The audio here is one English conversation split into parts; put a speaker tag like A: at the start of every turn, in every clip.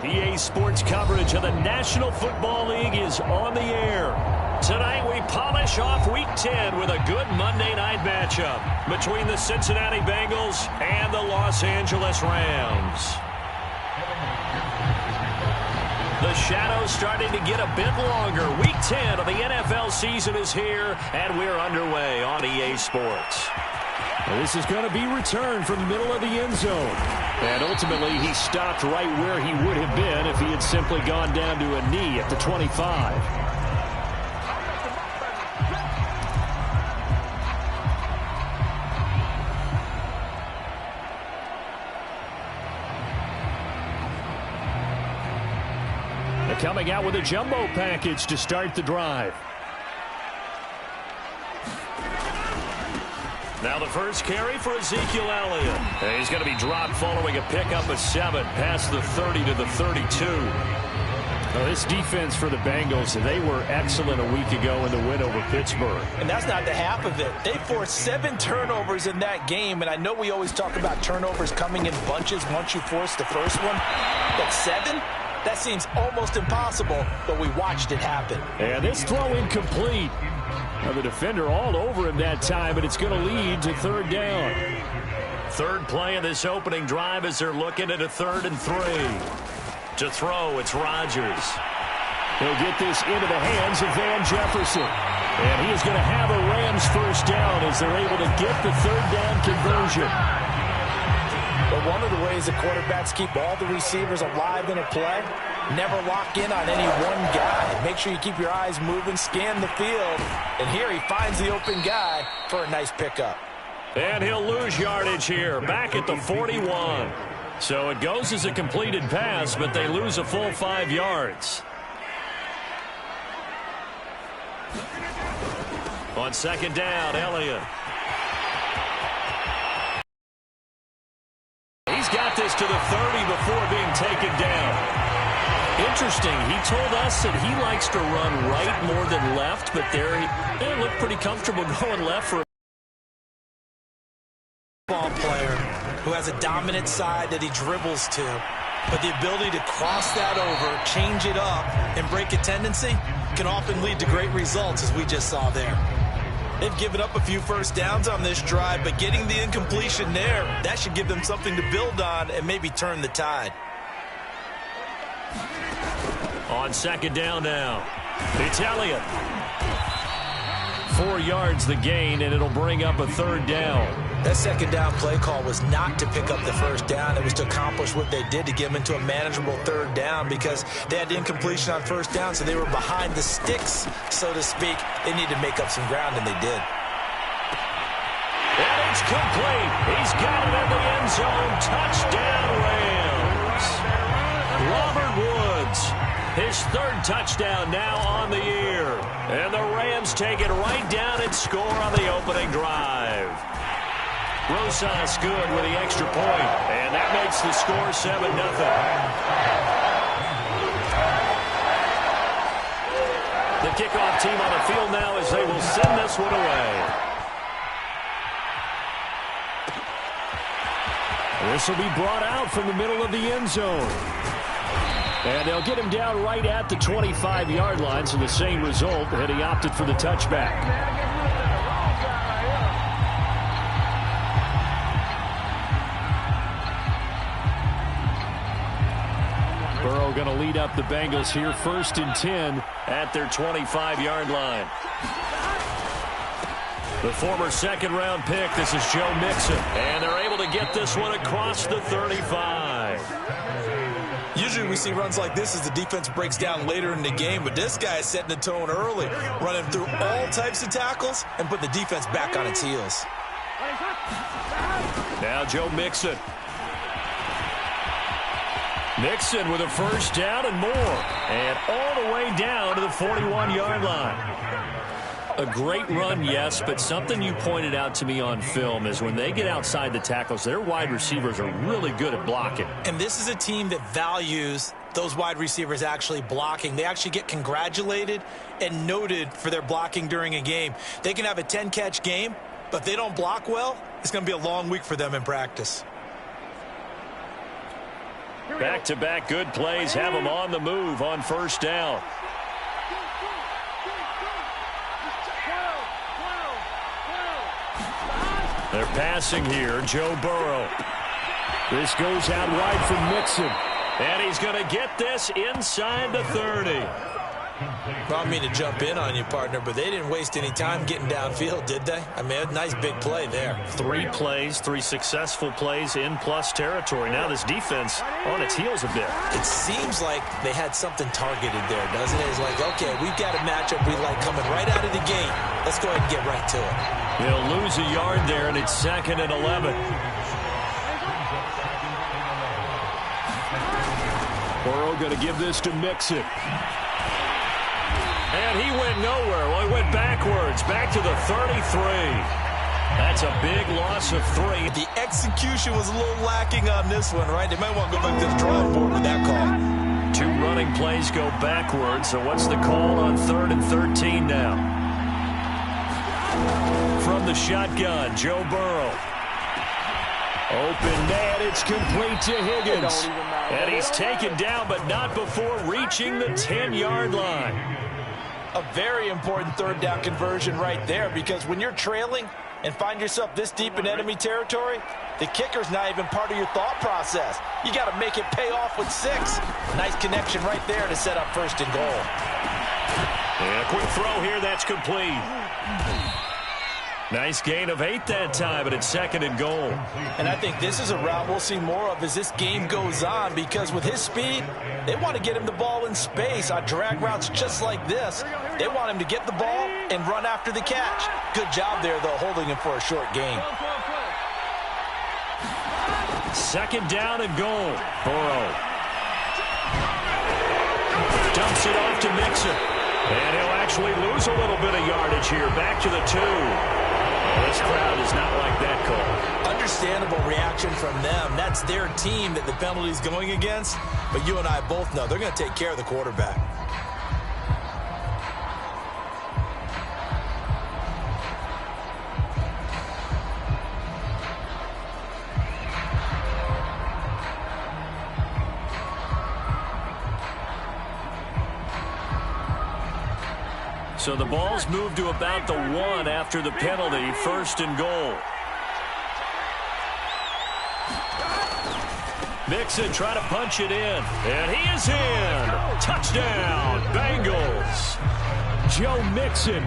A: EA Sports coverage of the National Football League is on the air. Tonight we polish off Week 10 with a good Monday night matchup between the Cincinnati Bengals and the Los Angeles Rams. The shadow's starting to get a bit longer. Week 10 of the NFL season is here, and we're underway on EA Sports.
B: Well, this is going to be returned from the middle of the end zone. And ultimately, he stopped right where he would have been if he had simply gone down to a knee at the 25. Coming out with a jumbo package to start the drive.
A: Now the first carry for Ezekiel Elliott. And he's going to be dropped following a pickup of 7 past the 30 to the 32.
B: Well, this defense for the Bengals, they were excellent a week ago in the win over Pittsburgh.
C: And that's not the half of it. They forced 7 turnovers in that game, and I know we always talk about turnovers coming in bunches once you force the first one. But 7? That seems almost impossible, but we watched it happen.
B: And this throw incomplete. Now the defender all over him that time, but it's going to lead to third down.
A: Third play of this opening drive as they're looking at a 3rd and 3. To throw, it's Rodgers.
B: He'll get this into the hands of Van Jefferson. And he is going to have a Rams first down as they're able to get the third down conversion.
C: But one of the ways that quarterbacks keep all the receivers alive in a play, never lock in on any one guy. Make sure you keep your eyes moving, scan the field. And here he finds the open guy for a nice pickup.
A: And he'll lose yardage here, back at the 41. So it goes as a completed pass, but they lose a full 5 yards. On second down, Elliott. He's got this to the 30 before being taken down. Interesting. He told us that he likes to run right more than left, but there he looked pretty comfortable going left for a
C: ball player who has a dominant side that he dribbles to. But the ability to cross that over, change it up, and break a tendency can often lead to great results, as we just saw there. They've given up a few first downs on this drive, but getting the incompletion there, that should give them something to build on and maybe turn the tide.
A: On second down now, it's Elliott. 4 yards the gain, and it'll bring up a third down.
C: That second down play call was not to pick up the first down. It was to accomplish what they did to get them into a manageable third down because they had the incompletion on first down, so they were behind the sticks, so to speak. They needed to make up some ground, and they did.
A: And it's complete. He's got it in the end zone. Touchdown, Rams. Robert Woods, his 3rd touchdown now on the year. And the Rams take it right down and score on the opening drive. Rosas good with the extra point, and that makes the score 7-0. The kickoff team on the field now as they will send this one away.
B: This will be brought out from the middle of the end zone. And they'll get him down right at the 25-yard line, so the same result, and he opted for the touchback. Burrow going to lead up the Bengals here, 1st and 10
A: at their 25-yard line. The former 2nd-round pick, this is Joe Mixon. And they're able to get this one across the 35.
C: Usually we see runs like this as the defense breaks down later in the game, but this guy is setting the tone early, running through all types of tackles and putting the defense back on its heels.
A: Now Joe Mixon. Mixon with a first down and more. And all the way down to the 41-yard line. A great run, yes, but something you pointed out to me on film is when they get outside the tackles, their wide receivers are really good at blocking.
C: And this is a team that values those wide receivers actually blocking. They actually get congratulated and noted for their blocking during a game. They can have a 10-catch game, but if they don't block well, it's going to be a long week for them in practice.
B: Back-to-back good plays have them on the move on first down. They're passing here. Joe Burrow. This goes out wide from Mixon. And he's going to get this inside the 30.
C: Well, I mean to jump in on you, partner, but they didn't waste any time getting downfield, did they? I mean, a nice big play there.
B: 3 plays, 3 successful plays in plus territory. Now this defense on its heels a bit.
C: It seems like they had something targeted there, doesn't it? It's like, okay, we've got a matchup we like coming right out of the gate. Let's go ahead and get right to it.
B: They'll lose a yard there, and it's 2nd and 11. Burrow going to give this to Mixon. And he went nowhere. Well, he went backwards, back to the 33. That's a big loss of 3.
C: The execution was a little lacking on this one, right? They might want to go back to the drawing board with that call.
B: 2 running plays go backwards. So what's the call on 3rd and 13 now? From the shotgun, Joe Burrow. Open man, it's complete to Higgins. And he's taken down, but not before reaching the 10-yard line.
C: A very important 3rd down conversion right there, because when you're trailing and find yourself this deep in enemy territory, the kicker's not even part of your thought process. You got to make it pay off with 6. Nice connection right there to set up 1st and goal.
B: And a quick throw here, that's complete. Nice gain of 8 that time, but it's 2nd and goal.
C: And I think this is a route we'll see more of as this game goes on, because with his speed, they want to get him the ball in space on drag routes just like this. They want him to get the ball and run after the catch. Good job there, though, holding him for a short gain.
B: 2nd down and goal. Burrow dumps it off to Mixon. And he'll actually lose a little bit of yardage here. Back to the 2. This crowd is not like that call.
C: Understandable reaction from them. That's their team that the penalty's going against. But you and I both know they're going to take care of the quarterback.
B: So the ball's moved to about the 1 after the penalty. 1st and goal. Mixon trying to punch it in. And he is in. Touchdown, Bengals. Joe Mixon,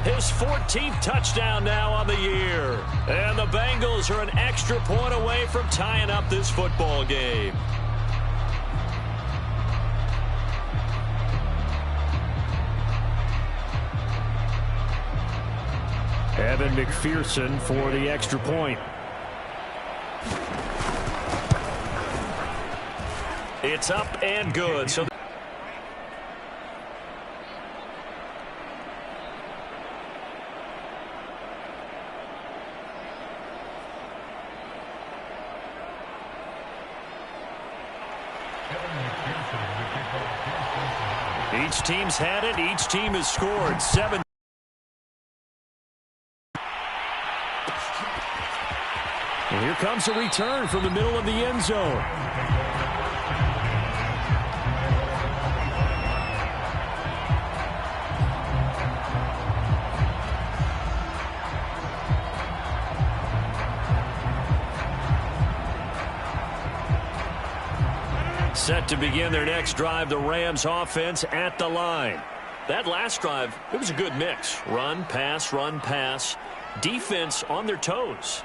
B: his 14th touchdown now on the year. And the Bengals are an extra point away from tying up this football game. Evan McPherson for the extra point. It's up and good. So each team's had it. Each team has scored 7. And here comes a return from the middle of the end zone. Set to begin their next drive, the Rams offense at the line. That last drive, it was a good mix. Run, pass, defense on their toes.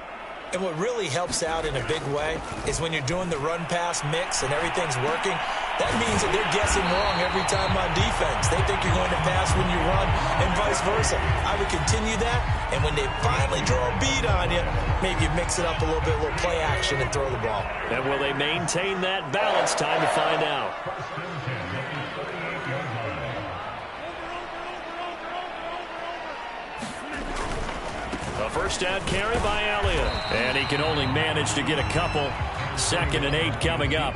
C: And what really helps out in a big way is when you're doing the run-pass mix and everything's working, that means that they're guessing wrong every time on defense. They think you're going to pass when you run and vice versa. I would continue that, and when they finally draw a beat on you, maybe you mix it up a little bit, a little play action, and throw the ball.
B: And will they maintain that balance? Time to find out. A first down carry by Elliott. And he can only manage to get a couple. 2nd and 8 coming up.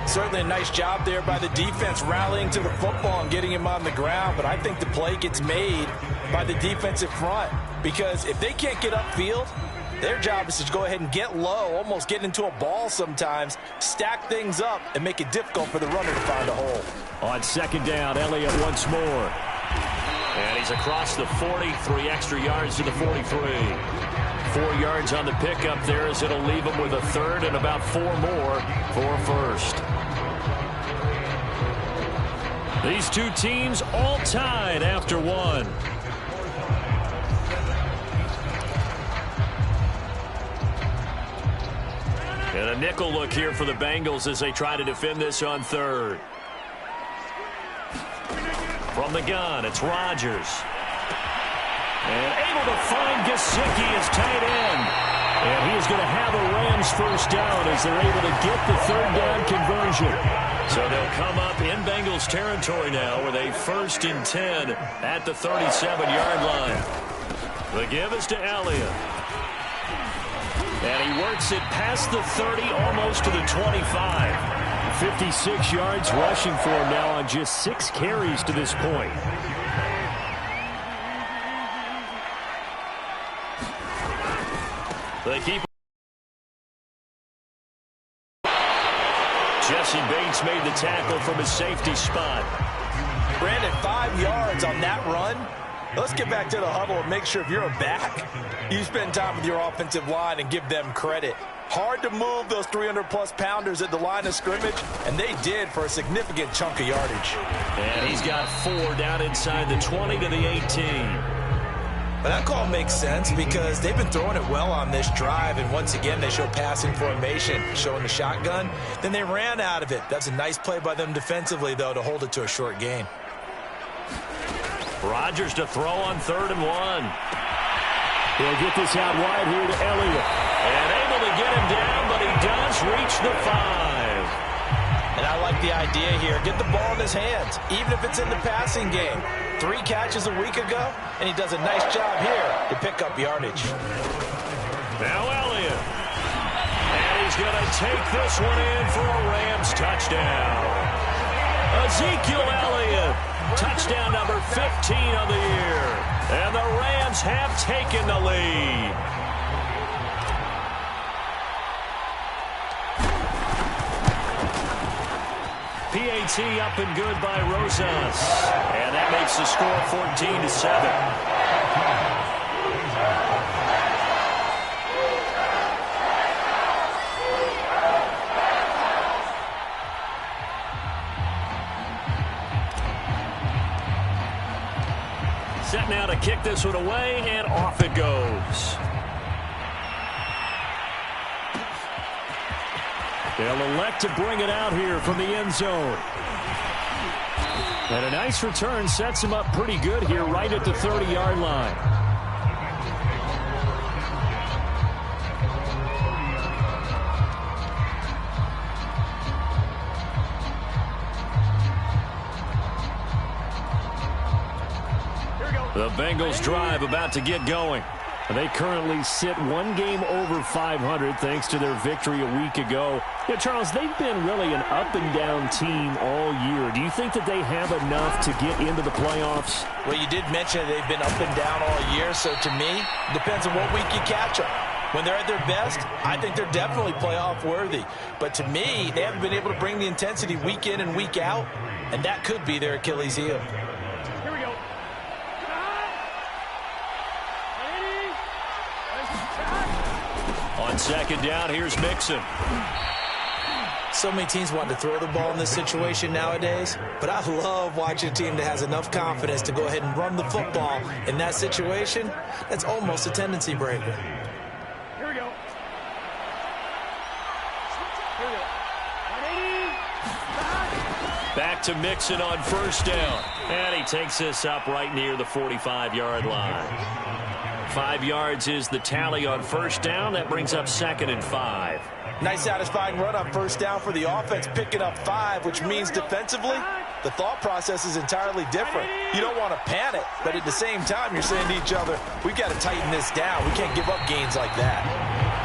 C: Certainly a nice job there by the defense rallying to the football and getting him on the ground. But I think the play gets made by the defensive front. Because if they can't get upfield, Their job is to go ahead and get low, almost get into a ball sometimes, stack things up, and make it difficult for the runner to find a hole.
A: On second down, Elliott once more. And he's across the 40, 3 extra yards to the 43. 4 yards on the pickup there as it'll leave him with a third and about 4 more for first. These two teams all tied after one. And a nickel look here for the Bengals as they try to defend this on third. From the gun, it's Rodgers. And able to find Gesicki as tight end. And he is going to have a Rams first down as they're able to get the third down conversion. So they'll come up in Bengals territory now with a 1st and 10 at the 37-yard line. The give is to Elliott. And he works it past the 30, almost to the 25. 56 yards rushing for him now on just 6 carries to this point. The keeper. Jesse Bates made the tackle from his safety spot.
C: Brandon, 5 yards on that run. Let's get back to the huddle and make sure if you're a back, you spend time with your offensive line and give them credit. Hard to move those 300-plus pounders at the line of scrimmage, and they did for a significant chunk of yardage.
A: And he's got 4 down inside the 20 to the 18.
C: But that call makes sense because they've been throwing it well on this drive, and once again they show passing formation, showing the shotgun. Then they ran out of it. That's a nice play by them defensively, though, to hold it to a short gain.
A: Rodgers to throw on 3rd and 1.
B: He'll get this out wide here to Elliott.
A: And able to get him down, but he does reach the 5.
C: And I like the idea here. Get the ball in his hands, even if it's in the passing game. 3 catches a week ago, and he does a nice job here to pick up yardage.
A: Now Elliott. And he's going to take this one in for a Rams touchdown. Ezekiel Elliott. Touchdown number 15 of the year. And the Rams have taken the lead. PAT up and good by Rosas. And that makes the score 14-7. Set now to kick this one away, and off it goes. They'll elect to bring it out here from the end zone. And a nice return sets him up pretty good here right at the 30-yard line. The Bengals drive about to get going.
B: They currently sit 1 game over 500 thanks to their victory a week ago. Yeah, Charles, they've been really an up-and-down team all year. Do you think that they have enough to get into the playoffs?
C: Well, you did mention they've been up and down all year, so to me, it depends on what week you catch them. When they're at their best, I think they're definitely playoff worthy. But to me, they haven't been able to bring the intensity week in and week out, and that could be their Achilles heel.
A: On second down, here's Mixon.
C: So many teams want to throw the ball in this situation nowadays, but I love watching a team that has enough confidence to go ahead and run the football in that situation. That's almost a tendency breaker.
B: Here we go.
A: Back to Mixon on first down. And he takes this up right near the 45-yard line. 5 yards is the tally on first down. That brings up 2nd and 5.
C: Nice satisfying run on first down for the offense, picking up 5, which means defensively, the thought process is entirely different. You don't want to panic, but at the same time, you're saying to each other, we've got to tighten this down. We can't give up gains like that.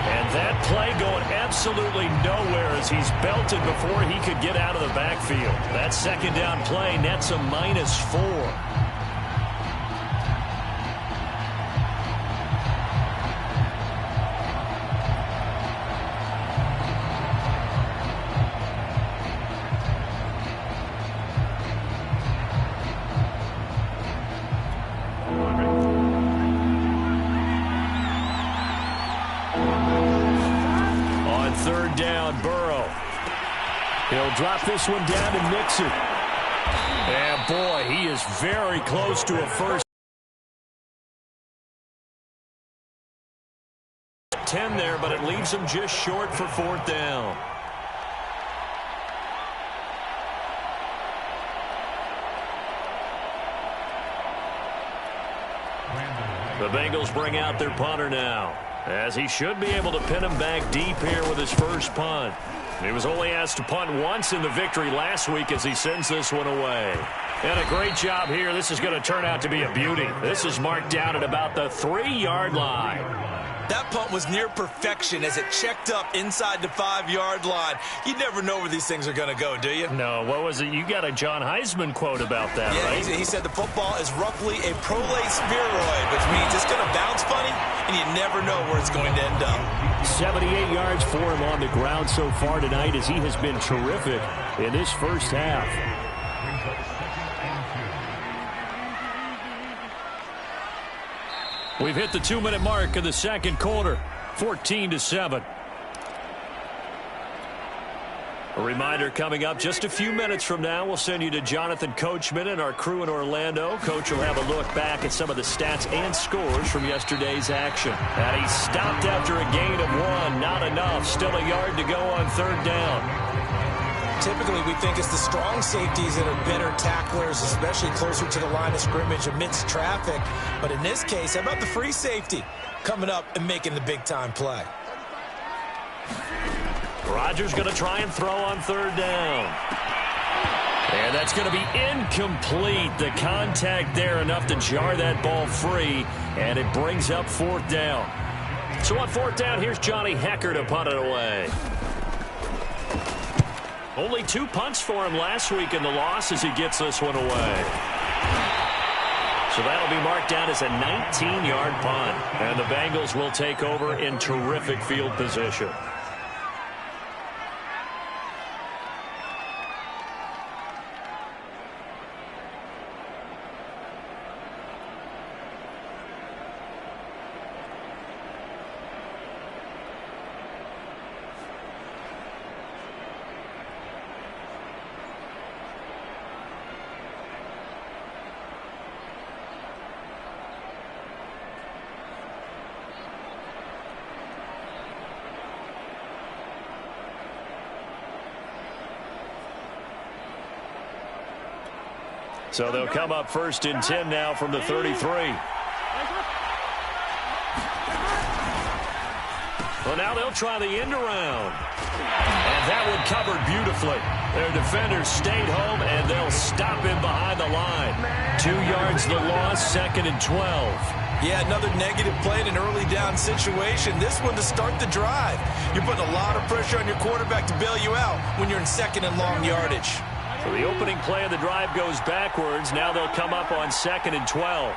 A: And that play going absolutely nowhere as he's belted before he could get out of the backfield. That second down play nets a -4. down, Burrow. He'll drop this one down to Mixon. And, boy, he is very close to a first. 10 there, but it leaves him just short for 4th down. The Bengals bring out their punter now, as he should be able to pin him back deep here with his first punt. He was only asked to punt once in the victory last week as he sends this one away. And a great job here. This is going to turn out to be a beauty. This is marked down at about the 3-yard line.
C: That punt was near perfection as it checked up inside the 5-yard line. You never know where these things are going to go, do you?
A: No, what was it? You got a John Heisman quote about that, right?
C: Yeah, he said the football is roughly a prolate spheroid, which means it's going to bounce funny, and you never know where it's going to end up.
A: 78 yards for him on the ground so far tonight as he has been terrific in this first half. We've hit the 2-minute mark of the second quarter, 14-7. A reminder coming up just a few minutes from now, we'll send you to Jonathan Coachman and our crew in Orlando. Coach will have a look back at some of the stats and scores from yesterday's action. And he stopped after a gain of 1, not enough. Still a yard to go on 3rd down.
C: Typically, we think it's the strong safeties that are better tacklers, especially closer to the line of scrimmage amidst traffic. But in this case, how about the free safety coming up and making the big-time play?
A: Rodgers going to try and throw on 3rd down. And that's going to be incomplete. The contact there enough to jar that ball free, and it brings up 4th down. So on 4th down, here's Johnny Hecker to punt it away. Only 2 punts for him last week in the loss as he gets this one away. So that'll be marked down as a 19-yard punt. And the Bengals will take over in terrific field position. So they'll come up 1st and 10 now from the 33. Well, now they'll try the end around. And that one covered beautifully. Their defenders stayed home, and they'll stop him behind the line. 2 yards the loss, 2nd and 12.
C: Yeah, another negative play in an early down situation. This one to start the drive. You're putting a lot of pressure on your quarterback to bail you out when you're in 2nd and long yardage.
A: So the opening play of the drive goes backwards. Now they'll come up on 2nd and 12.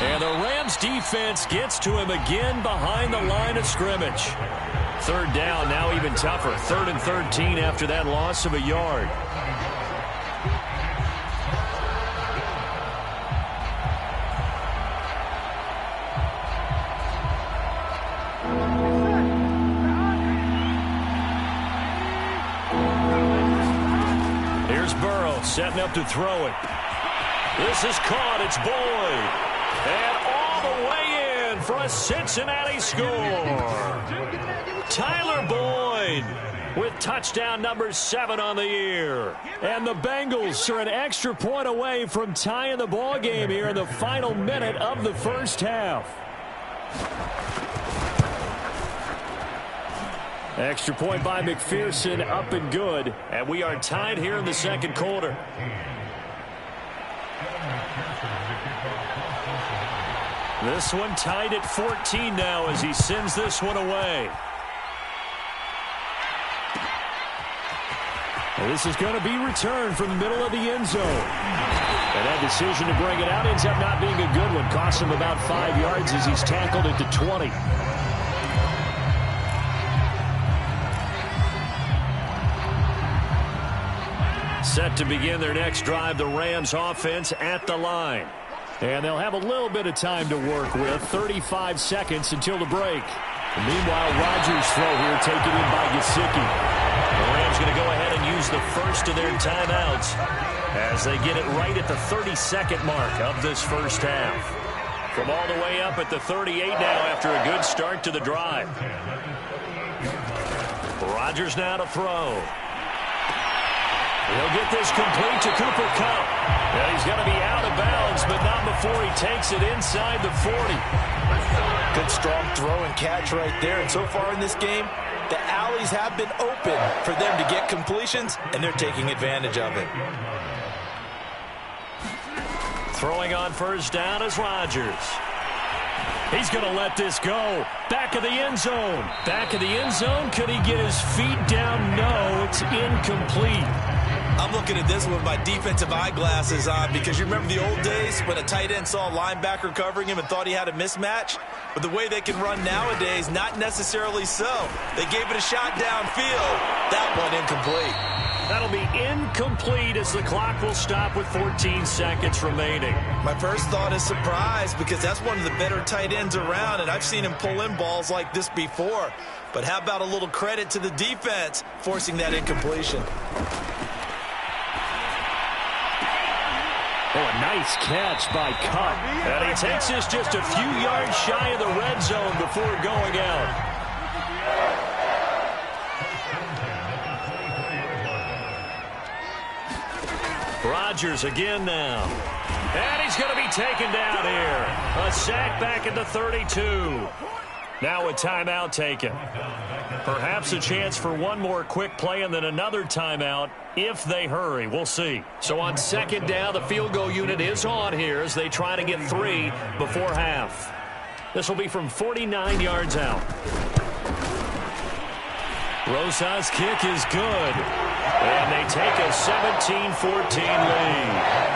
A: And the Rams defense gets to him again behind the line of scrimmage. 3rd down, now even tougher. 3rd and 13 after that loss of a yard. Setting up to throw it. This is caught. It's Boyd. And all the way in for a Cincinnati score. Tyler Boyd with touchdown number 7 on the year. And the Bengals are an extra point away from tying the ball game here in the final minute of the first half. Extra point by McPherson, up and good. And we are tied here in the second quarter. This one tied at 14 now as he sends this one away. And this is going to be returned from the middle of the end zone. And that decision to bring it out ends up not being a good one. Costs him about 5 yards as he's tackled at the 20. Set to begin their next drive, the Rams offense at the line.
B: And they'll have a little bit of time to work with, 35 seconds until the break. And meanwhile, Rodgers' throw here taken in by Gesicki.
A: The Rams going to go ahead and use the first of their timeouts as they get it right at the 32nd mark of this first half. From all the way up at the 38 now after a good start to the drive. Rodgers now to throw. He'll get this complete to Cooper Kupp. And he's going to be out of bounds, but not before he takes it inside the 40.
C: Good strong throw and catch right there. And so far in this game, the alleys have been open for them to get completions, and they're taking advantage of it.
A: Throwing on first down is Rodgers. He's going to let this go. Back of the end zone. Back of the end zone. Could he get his feet down? No, it's incomplete.
C: I'm looking at this with my defensive eyeglasses on because you remember the old days when a tight end saw a linebacker covering him and thought he had a mismatch? But the way they can run nowadays, not necessarily so. They gave it a shot downfield. That one incomplete.
A: That'll be incomplete as the clock will stop with 14 seconds remaining.
C: My first thought is surprise because that's one of the better tight ends around, and I've seen him pull in balls like this before. But how about a little credit to the defense forcing that incompletion?
A: Oh, a nice catch by Kupp. And he takes this just a few yards shy of the red zone before going out. Rodgers again now. And he's going to be taken down here. A sack back at the 32. Now a timeout taken. Perhaps a chance for one more quick play and then another timeout if they hurry. We'll see. So on second down, the field goal unit is on here as they try to get 3 before half. This will be from 49 yards out. Rosa's kick is good. And they take a 17-14 lead.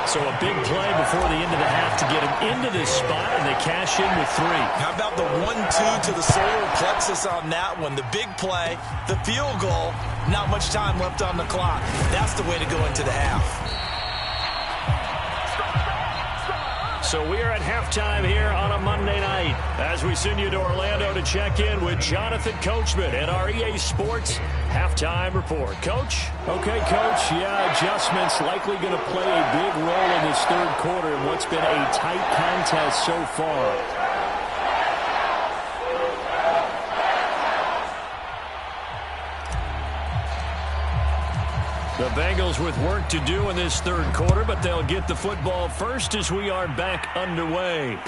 A: So a big play before the end of the half to get him into this spot, and they cash in with 3.
C: How about the 1-2 to the solar plexus on that one? The big play, the field goal, not much time left on the clock. That's the way to go into the half.
A: So we are at halftime here on a Monday night as we send you to Orlando to check in with Jonathan Coachman at our EA Sports Halftime Report. Coach?
B: Okay, Coach. Yeah, adjustments likely going to play a big role in this third quarter in what's been a tight contest so far.
A: The Bengals with work to do in this third quarter, but they'll get the football first as we are back underway.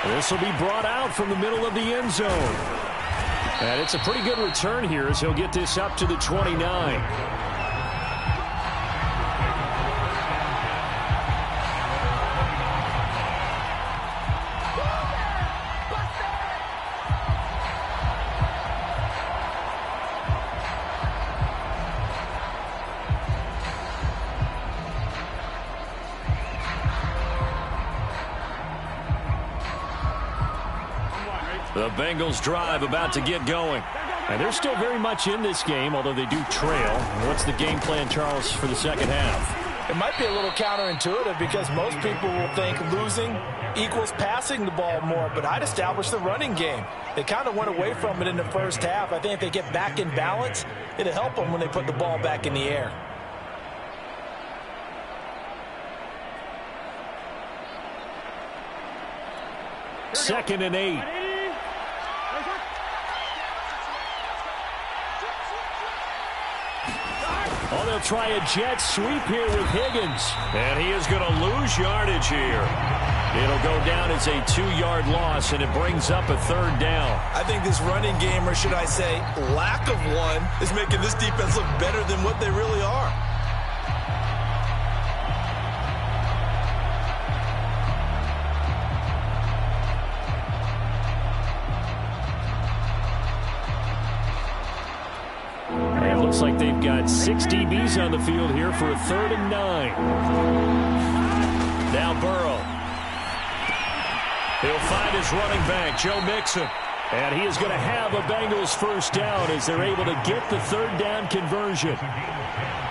A: This will be brought out from the middle of the end zone. And it's a pretty good return here as he'll get this up to the 29. The Bengals drive about to get going. And they're still very much in this game, although they do trail. What's the game plan, Charles, for the second half?
C: It might be a little counterintuitive because most people will think losing equals passing the ball more, but I'd establish the running game. They kind of went away from it in the first half. I think if they get back in balance, it'll help them when they put the ball back in the air.
A: Second and 8. Oh, they'll try a jet sweep here with Higgins. And he is going to lose yardage here. It'll go down as a 2-yard loss, and it brings up a third down.
C: I think this running game, or should I say lack of one, is making this defense look better than what they really are.
A: Looks like they've got 6 DBs on the field here for a 3rd and 9. Now Burrow. He'll find his running back, Joe Mixon.
B: And he is going to have a Bengals first down as they're able to get the third down conversion.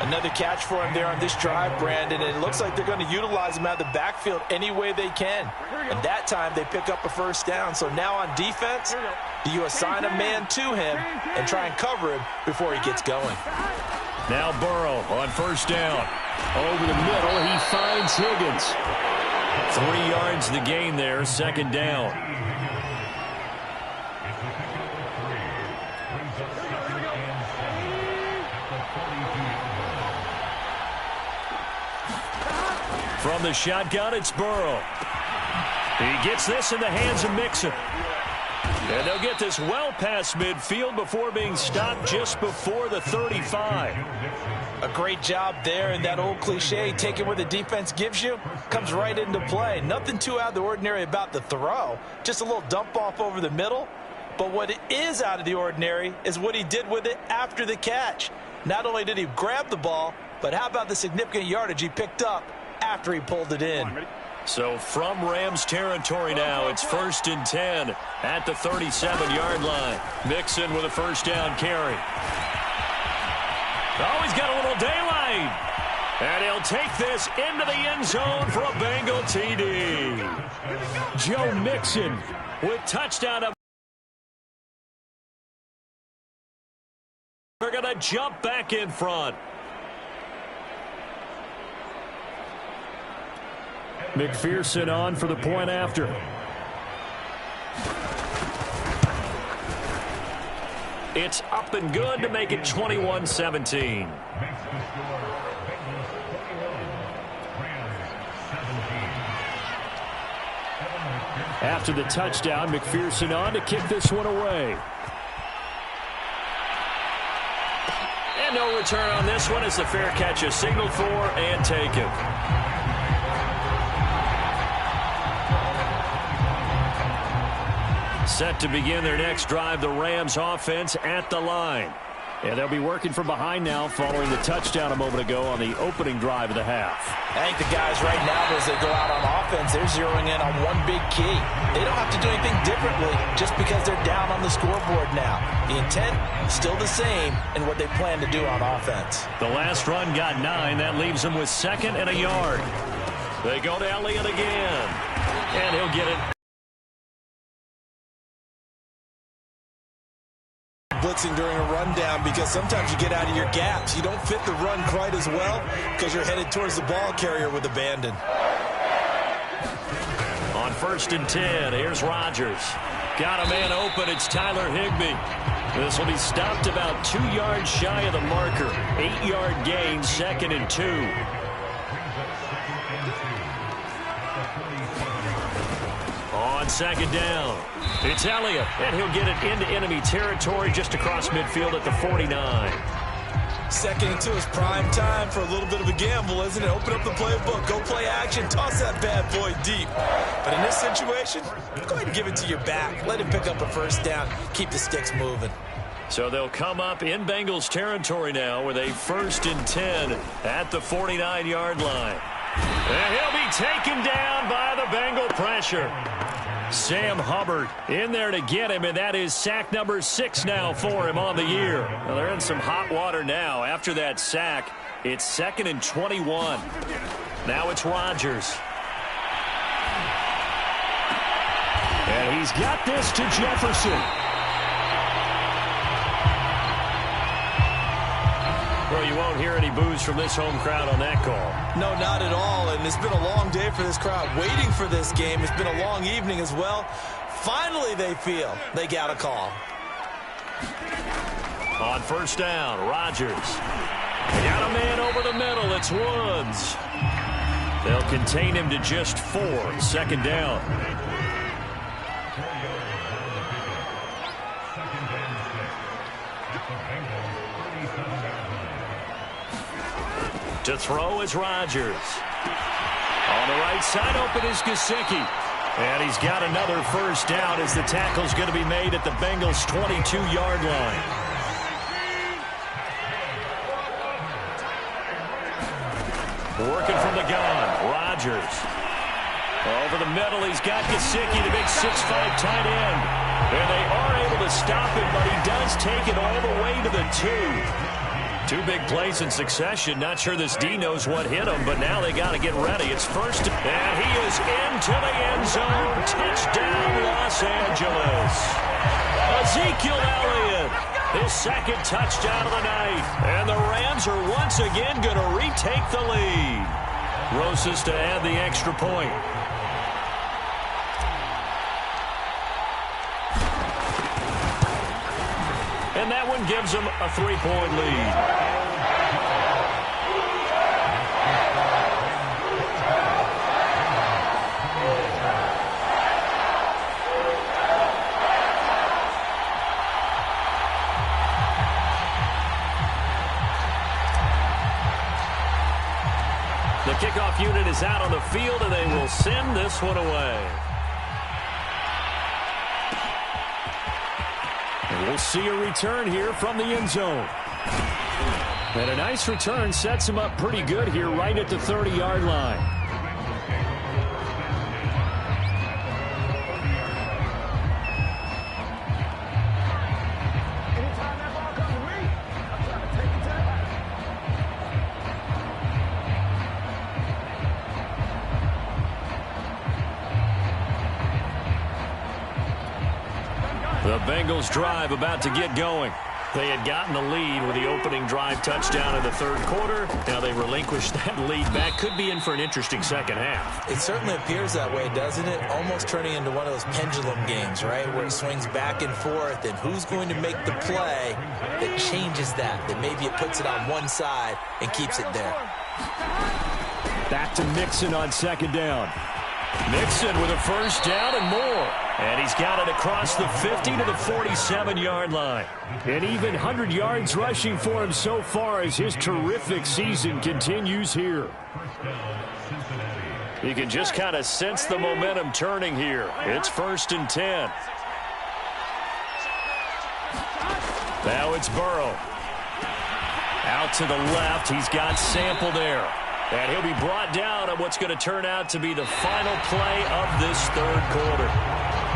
C: Another catch for him there on this drive, Brandon, and it looks like they're going to utilize him out of the backfield any way they can. And that time they pick up a first down. So now on defense, do you assign a man to him and try and cover him before he gets going?
B: Now Burrow on first down. Over the middle, he finds Higgins. 3 yards the gain there, second down. From the shotgun, it's Burrow. He gets this in the hands of Mixon. And they'll get this well past midfield before being stopped just before the 35.
C: A great job there, and that old cliche, taking what the defense gives you, comes right into play. Nothing too out of the ordinary about the throw, just a little dump off over the middle. But what is out of the ordinary is what he did with it after the catch. Not only did he grab the ball, but how about the significant yardage he picked up after he pulled it in.
B: So from Rams territory now, it's 1st and 10 at the 37-yard line. Mixon with a first down carry. Oh, he's got a little daylight. And he'll take this into the end zone for a Bengal TD. Joe Mixon with touchdown. They're going to jump back in front. McPherson on for the point after. It's up and good to make it 21-17. After the touchdown, McPherson on to kick this one away. And no return on this one as the fair catch is signaled for and taken. Set to begin their next drive, the Rams offense at the line. And they'll be working from behind now following the touchdown a moment ago on the opening drive of the half.
C: I think the guys right now, as they go out on offense, they're zeroing in on one big key. They don't have to do anything differently just because they're down on the scoreboard now. The intent still the same in what they plan to do on offense.
B: The last run got 9. That leaves them with 2nd and a yard. They go to Elliott again. And he'll get it.
C: Blitzing during a rundown because sometimes you get out of your gaps. You don't fit the run quite as well because you're headed towards the ball carrier with abandon.
B: On 1st and 10, here's Rodgers. Got a man open. It's Tyler Higbee. This will be stopped about 2 yards shy of the marker. 8-yard gain, 2nd and 2. On 2nd down, it's Elliott, and he'll get it into enemy territory just across midfield at the 49.
C: 2nd and 2 is prime time for a little bit of a gamble, isn't it? Open up the playbook, go play action, toss that bad boy deep. But in this situation, go ahead and give it to your back. Let him pick up a first down, keep the sticks moving.
B: So they'll come up in Bengals territory now with a 1st and 10 at the 49-yard line. And he'll be taken down by the Bengal pressure. Sam Hubbard in there to get him, and that is sack number 6 now for him on the year. Well, they're in some hot water now. After that sack, it's 2nd and 21. Now it's Rodgers. And he's got this to Jefferson. Well, you won't hear any boos from this home crowd on that call.
C: No, not at all, and it's been a long day for this crowd waiting for this game. It's been a long evening as well. Finally, they feel they got a call.
B: On 1st down, Rodgers. Got a man over the middle. It's Woods. They'll contain him to just 4. 2nd down. To throw is Rodgers. On the right side, open is Gesicki. And he's got another first down as the tackle's going to be made at the Bengals' 22-yard line. Working from the gun, Rodgers. Over the middle, he's got Gesicki, the big 6'5" tight end.
A: And they are able to stop him, but he does take it all the way to the 2. 2 big plays in succession. Not sure this D knows what hit him, but now they got to get ready. It's first, and he is into the end zone. Touchdown, Los Angeles. Ezekiel Elliott, his second touchdown of the night. And the Rams are once again going to retake the lead. Roses to add the extra point. And that one gives them a 3-point lead. The kickoff unit is out on the field, and they will send this one away. And we'll see a return here from the end zone. And a nice return sets him up pretty good here right at the 30-yard line. The Bengals drive about to get going. They had gotten the lead with the opening drive touchdown in the third quarter. Now they relinquished that lead back. Could be in for an interesting second half.
C: It certainly appears that way, doesn't it? Almost turning into one of those pendulum games, right? Where it swings back and forth, and who's going to make the play that changes that maybe it puts it on one side and keeps it there.
A: Back to Mixon on second down. Mixon with a first down and more. And he's got it across the 50 to the 47-yard line. And even 100 yards rushing for him so far as his terrific season continues here. You can just kind of sense the momentum turning here. It's 1st and 10. Now it's Burrow. Out to the left. He's got Sample there. And he'll be brought down on what's going to turn out to be the final play of this third quarter.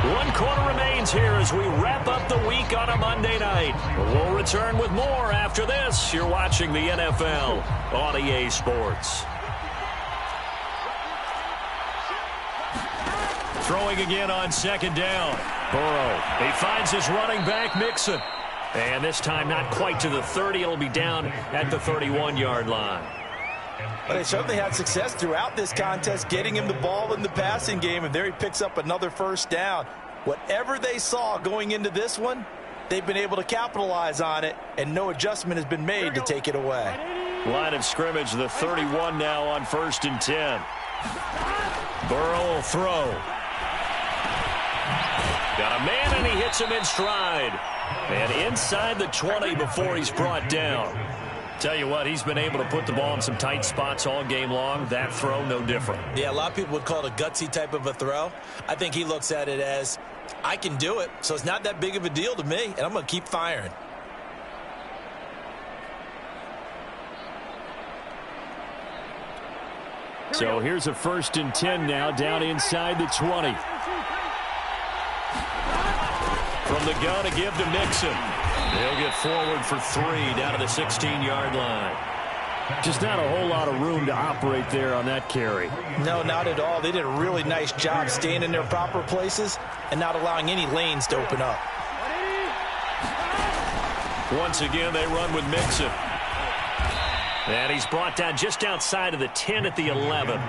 A: 1 quarter remains here as we wrap up the week on a Monday night. We'll return with more after this. You're watching the NFL on EA Sports. Throwing again on second down. Burrow. He finds his running back, Mixon. And this time not quite to the 30. It'll be down at the 31-yard line.
C: But they certainly had success throughout this contest, getting him the ball in the passing game, and there he picks up another first down. Whatever they saw going into this one, they've been able to capitalize on it, and no adjustment has been made to take it away.
A: Line of scrimmage, the 31 now on 1st and 10. Burrow will throw. Got a man, and he hits him in stride. And inside the 20 before he's brought down. Tell you what, he's been able to put the ball in some tight spots all game long. That throw, no different.
C: Yeah, a lot of people would call it a gutsy type of a throw. I think he looks at it as, I can do it, so it's not that big of a deal to me, and I'm going to keep firing.
A: So here's a 1st and 10 now, down inside the 20. From the gun, a give to Mixon. He'll get forward for 3 down to the 16-yard line. Just not a whole lot of room to operate there on that carry.
C: No, not at all. They did a really nice job staying in their proper places and not allowing any lanes to open up.
A: Once again, they run with Mixon. And he's brought down just outside of the 10 at the 11.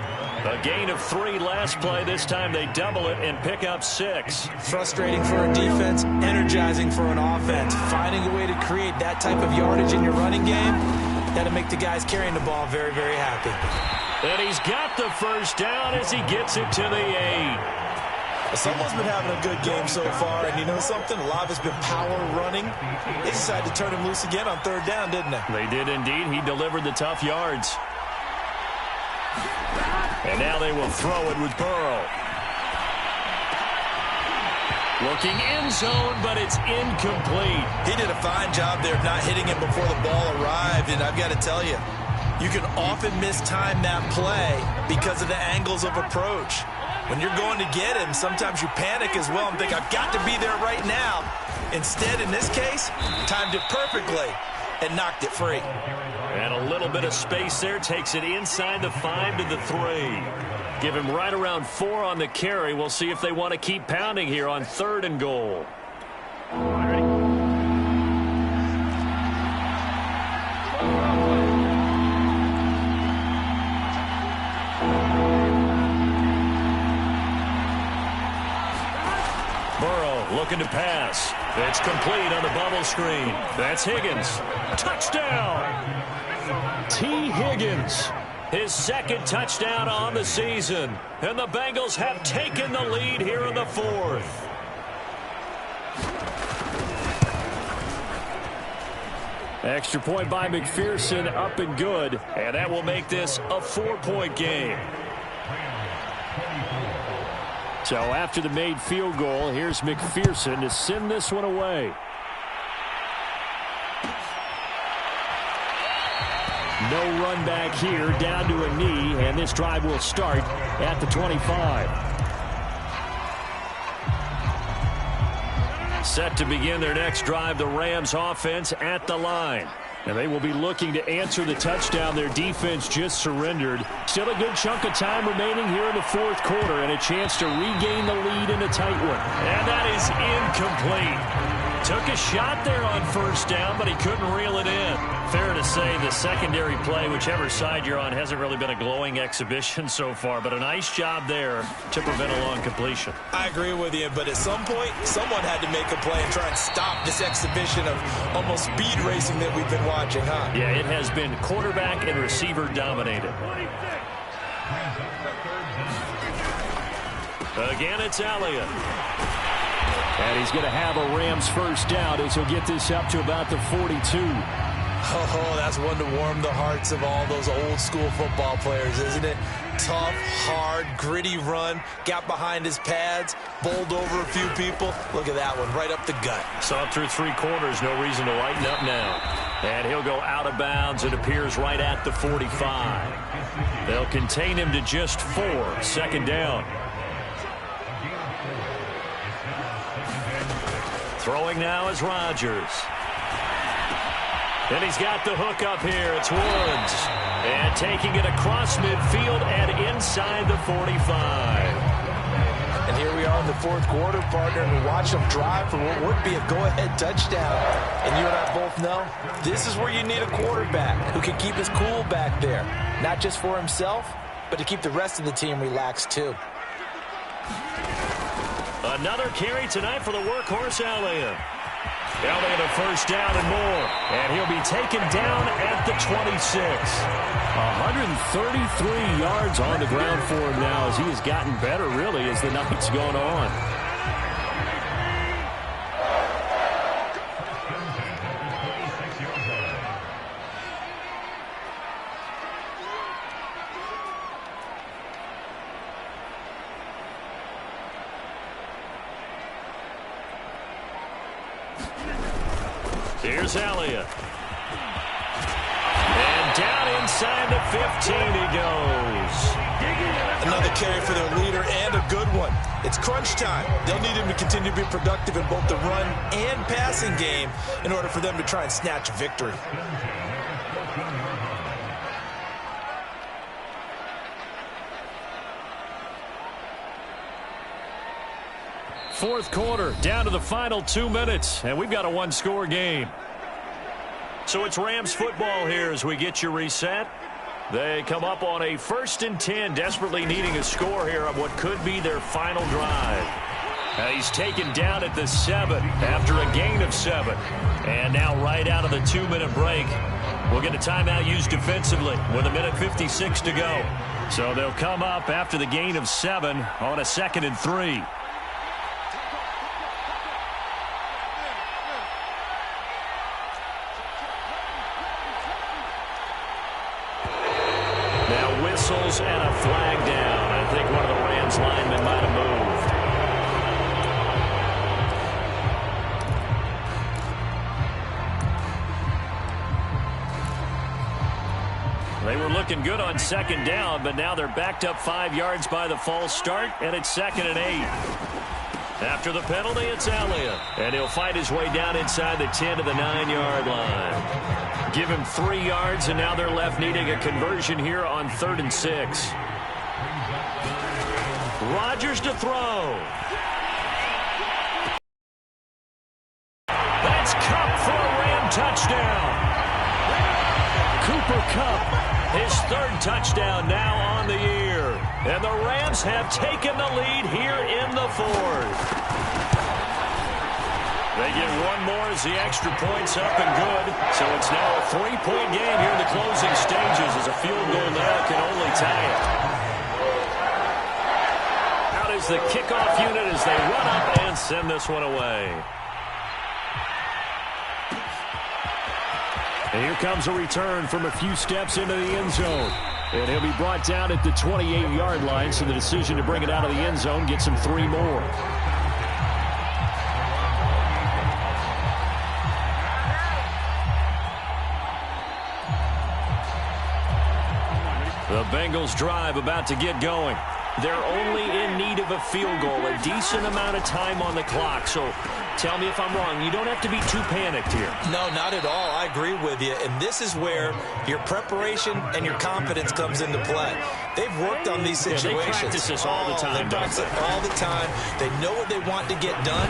A: A gain of 3 last play. This time they double it and pick up 6.
C: Frustrating for a defense, energizing for an offense. Finding a way to create that type of yardage in your running game, that'll make the guys carrying the ball very, very happy.
A: And he's got the first down as he gets it to the 8.
C: Someone's been having a good game so far, and you know something? A lot of it's been power running. They decided to turn him loose again on 3rd down, didn't they?
A: They did indeed. He delivered the tough yards. And now they will throw it with Burrow. Looking end zone, but it's incomplete.
C: He did a fine job there of not hitting him before the ball arrived, and I've got to tell you, you can often mistime that play because of the angles of approach. When you're going to get him, sometimes you panic as well and think, I've got to be there right now. Instead, in this case, timed it perfectly and knocked it free.
A: And a little bit of space there takes it inside the 5 to the 3. Give him right around 4 on the carry. We'll see if they want to keep pounding here on 3rd and goal. Looking to pass. It's complete on the bubble screen. That's Higgins. Touchdown! T. Higgins. His 2nd touchdown on the season. And the Bengals have taken the lead here in the 4th. Extra point by McPherson, up and good. And that will make this a 4-point game. So after the made field goal, here's McPherson to send this one away. No run back here, down to a knee, and this drive will start at the 25. Set to begin their next drive, the Rams offense at the line. And they will be looking to answer the touchdown their defense just surrendered. Still a good chunk of time remaining here in the 4th quarter and a chance to regain the lead in a tight one. And that is incomplete. Took a shot there on 1st down, but he couldn't reel it in. Fair to say the secondary play, whichever side you're on, hasn't really been a glowing exhibition so far, but a nice job there to prevent a long completion.
C: I agree with you, but at some point, someone had to make a play and try and stop this exhibition of almost speed racing that we've been watching, huh?
A: Yeah, it has been quarterback and receiver dominated. Again, it's Elliott. And he's going to have a Rams 1st down as he'll get this up to about the 42.
C: Oh, that's one to warm the hearts of all those old school football players, isn't it? Tough, hard, gritty run, got behind his pads, bowled over a few people. Look at that one, right up the gut.
A: Saw it through 3 quarters, no reason to lighten up now. And he'll go out of bounds. It appears right at the 45. They'll contain him to just 4, 2nd down. Throwing now is Rodgers. And he's got the hook up here. It's Woods. And taking it across midfield and inside the 45.
C: And here we are in the 4th quarter, partner, and we watch them drive for what would be a go-ahead touchdown. And you and I both know this is where you need a quarterback who can keep his cool back there. Not just for himself, but to keep the rest of the team relaxed too.
A: Another carry tonight for the workhorse Elliott. Elliott a 1st down and more. And he'll be taken down at the 26. 133 yards on the ground for him now as he has gotten better really as the night's gone on. Here's Elliott. And down inside the 15 he goes.
C: Another carry for their leader and a good one. It's crunch time. They'll need him to continue to be productive in both the run and passing game in order for them to try and snatch a victory.
A: Fourth quarter, down to the final 2 minutes, and we've got a 1-score game. So it's Rams football here as we get you reset. They come up on a 1st and 10, desperately needing a score here on what could be their final drive. He's taken down at the 7 after a gain of 7. And now right out of the 2-minute break, we'll get a timeout used defensively with 1:56 to go. So they'll come up after the gain of 7 on a 2nd and 3. Whistles and a flag down. I think one of the Rams linemen might have moved. They were looking good on second down, but now they're backed up 5 yards by the false start, and it's 2nd and 8. After the penalty, it's Elliott, and he'll fight his way down inside the 10 to the 9-yard line. Give him 3 yards, and now they're left needing a conversion here on 3rd and 6. Rodgers to throw. That's Kupp for a Ram touchdown. Cooper Kupp, his 3rd touchdown now on the year. And the Rams have taken the lead here in the 4th. They get one more as the extra point's up and good. So it's now a 3-point game here in the closing stages as a field goal now can only tie it. Out is the kickoff unit as they run up and send this one away. And here comes a return from a few steps into the end zone. And he'll be brought down at the 28-yard line, so the decision to bring it out of the end zone gets him 3 more. The Bengals drive about to get going. They're only in need of a field goal, a decent amount of time on the clock. So tell me if I'm wrong. You don't have to be too panicked here.
C: No, not at all. I agree with you. And this is where your preparation and your confidence comes into play. They've worked on these situations.
A: Yeah, they practice this all the time.
C: They practice it all the time. They know what they want to get done.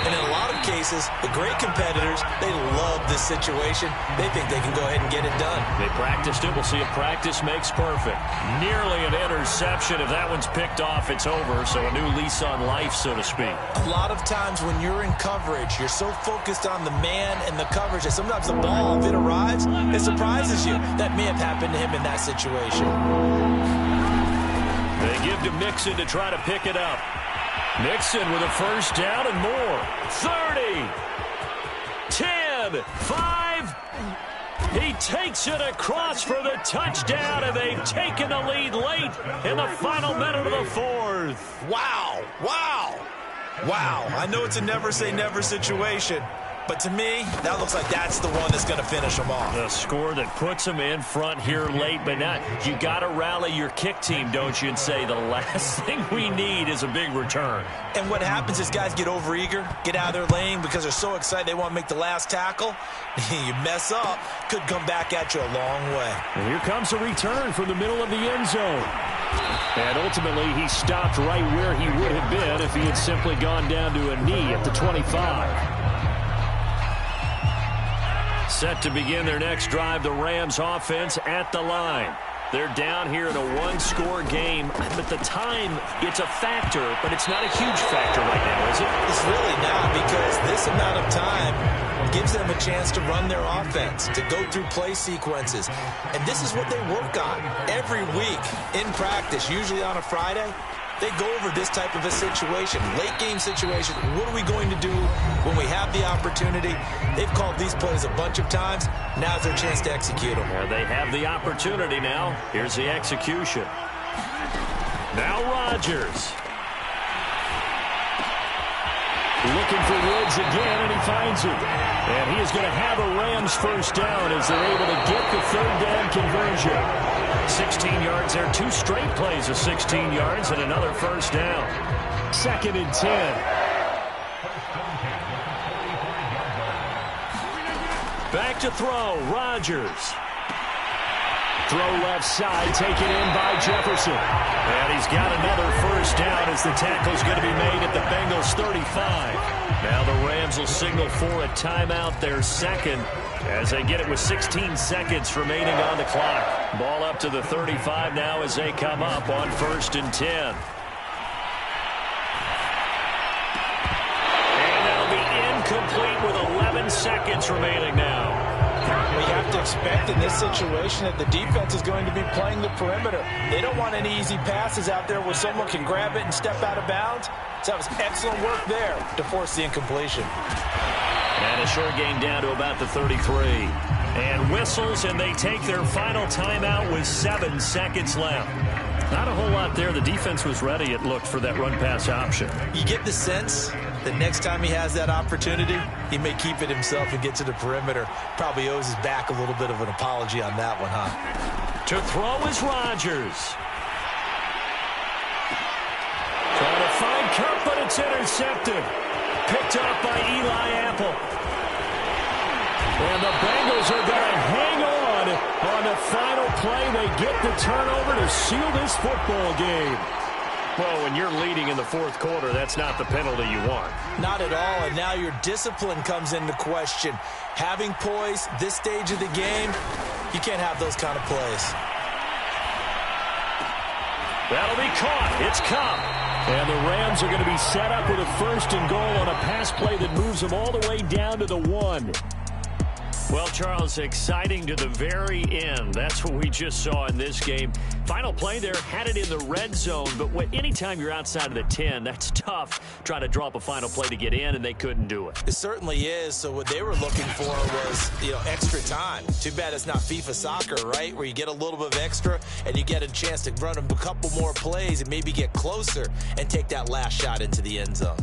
C: And in a lot of cases, the great competitors, they love this situation. They think they can go ahead and get it done.
A: They practiced it. We'll see if practice makes perfect. Nearly an interception. If that one's picked off, it's over. So a new lease on life, so to speak.
C: A lot of times when you're in coverage, you're so focused on the man and the coverage that sometimes the ball, if it arrives, it surprises you. That may have happened to him in that situation.
A: They give to Mixon to try to pick it up. Mixon with a first down and more. 30, 10, 5. He takes it across for the touchdown, and they've taken the lead late in the final minute of the 4th.
C: Wow, wow, wow. I know it's a never say never situation, but to me, that looks like that's the one that's going to finish them off.
A: The score that puts them in front here late, but not. You got to rally your kick team, don't you, and say the last thing we need is a big return.
C: And what happens is guys get overeager, get out of their lane because they're so excited they want to make the last tackle. You mess up, could come back at you a long way.
A: And here comes a return from the middle of the end zone. And ultimately, he stopped right where he would have been if he had simply gone down to a knee at the 25. Set to begin their next drive, the Rams offense at the line. They're down here in a one-score game, but the time, it's a factor, but it's not a huge factor right now, is it?
C: It's really not, because this amount of time gives them a chance to run their offense, to go through play sequences. And this is what they work on every week in practice, usually on a Friday. They go over this type of a situation, late game situation. What are we going to do when we have the opportunity? They've called these plays a bunch of times. Now's their chance to execute them.
A: Yeah, they have the opportunity now. Here's the execution. Now Rodgers. Looking for Woods again, and he finds it. And he is going to have a Rams first down as they're able to get the 3rd down conversion. 16 yards there, 2 straight plays of 16 yards and another first down. 2nd and 10. Back to throw, Rodgers. Throw left side, taken in by Jefferson. And he's got another first down as the tackle's going to be made at the Bengals 35. Now the Rams will signal for a timeout, their second, as they get it with 16 seconds remaining on the clock. Ball up to the 35 now as they come up on 1st and 10. And that'll be incomplete with 11 seconds remaining now.
C: We have to expect in this situation that the defense is going to be playing the perimeter. They don't want any easy passes out there where someone can grab it and step out of bounds. So that was excellent work there to force the incompletion.
A: And a short gain down to about the 33. And whistles, and they take their final timeout with 7 seconds left. Not a whole lot there. The defense was ready, it looked, for that run-pass option.
C: You get the sense that next time he has that opportunity, he may keep it himself and get to the perimeter. Probably owes his back a little bit of an apology on that one, huh?
A: To throw is Rodgers. Trying to find Kupp, but it's intercepted. Picked up by Eli Apple. And the Bengals are going to hang on the final play. They get the turnover to seal this football game. Well, when you're leading in the fourth quarter, that's not the penalty you want.
C: Not at all, and now your discipline comes into question. Having poise this stage of the game, you can't have those kind of plays.
A: That'll be caught. It's Kupp.
B: And the Rams are going to be set up with a 1st and goal on a pass play that moves them all the way down to the 1.
A: Well, Charles, exciting to the very end. That's what we just saw in this game. Final play there, had it in the red zone, but anytime you're outside of the 10, that's tough trying to draw up a final play to get in, and they couldn't do it.
C: It certainly is. So what they were looking for was, extra time. Too bad it's not FIFA soccer, right, where you get a little bit of extra and you get a chance to run a couple more plays and maybe get closer and take that last shot into the end zone.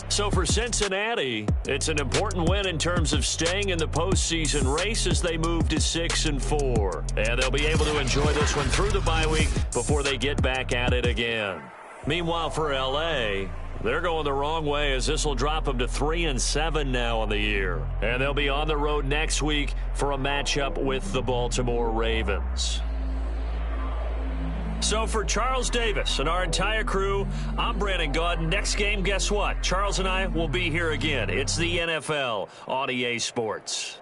A: So for Cincinnati, it's an important win in terms of staying in the postseason race as they move to 6-4. And they'll be able to enjoy this one through the bye week before they get back at it again. Meanwhile, for L.A., they're going the wrong way as this will drop them to 3-7 now on the year. And they'll be on the road next week for a matchup with the Baltimore Ravens. So for Charles Davis and our entire crew, I'm Brandon Gaudin. Next game, guess what? Charles and I will be here again. It's the NFL on EA Sports.